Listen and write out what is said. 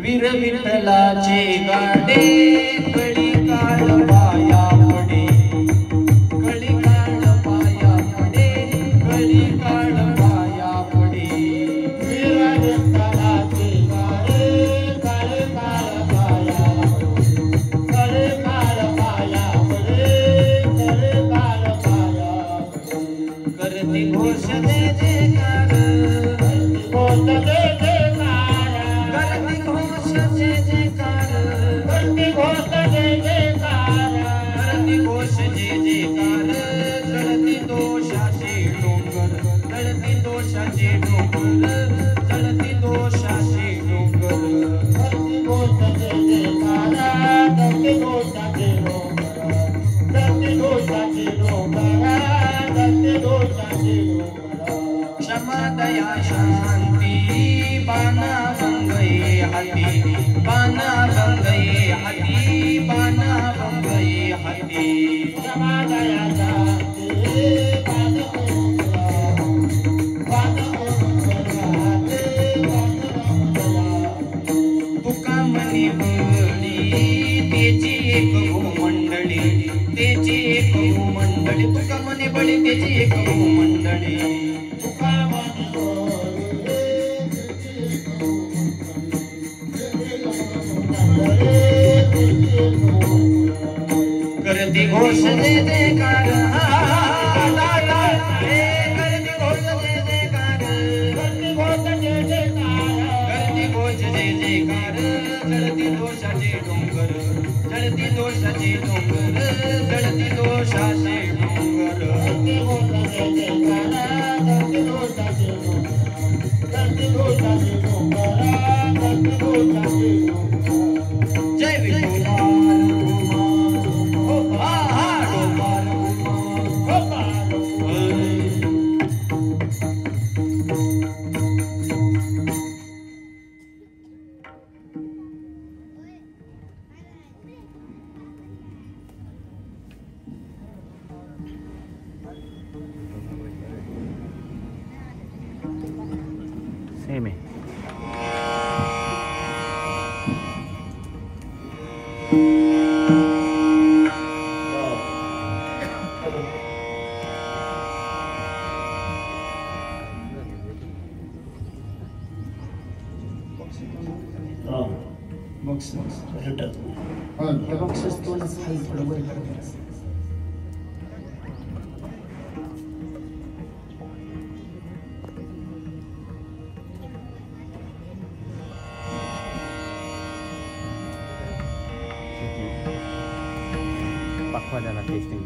वीर विठ्ठलाचे गाडे कळी काळ पाया पडे, कळी काळ पाया पडे, कळी काळ पाया पडे. वीर विठ्ठलाचे गाडे कळी काळ पाया पडे, कळी काळ पाया पडे, कळी काळ पाया पडे. करती घोष दे जयकार, घोष दे जयकार. क्षमा दया शांती बाना बंगये हाती बाना बंगये हाती बाना बंगये हाती क्षमा दया शांती तुका मनी बळी त्याची एक मंडळी त्याची एक मंडळी तुका मनी बळी त्याची एक मंडळी करती घोष जय जयकार करती घोष जय जयकार करती घोष जय जयकार करती घोष जय जयकार जळती दोषाचे डोंगर जळती दोषाचे डोंगर जळती दोषाचे डोंगर करती घोष जय जयकार करती दोषाचे डोंगर करती दोषाचे डोंगर करती दोषाचे डोंगर जय विठोबा Same. बक्षीस तोंडच खाली थोडं वर करायचं Pakwa त्याला टेस्टिंग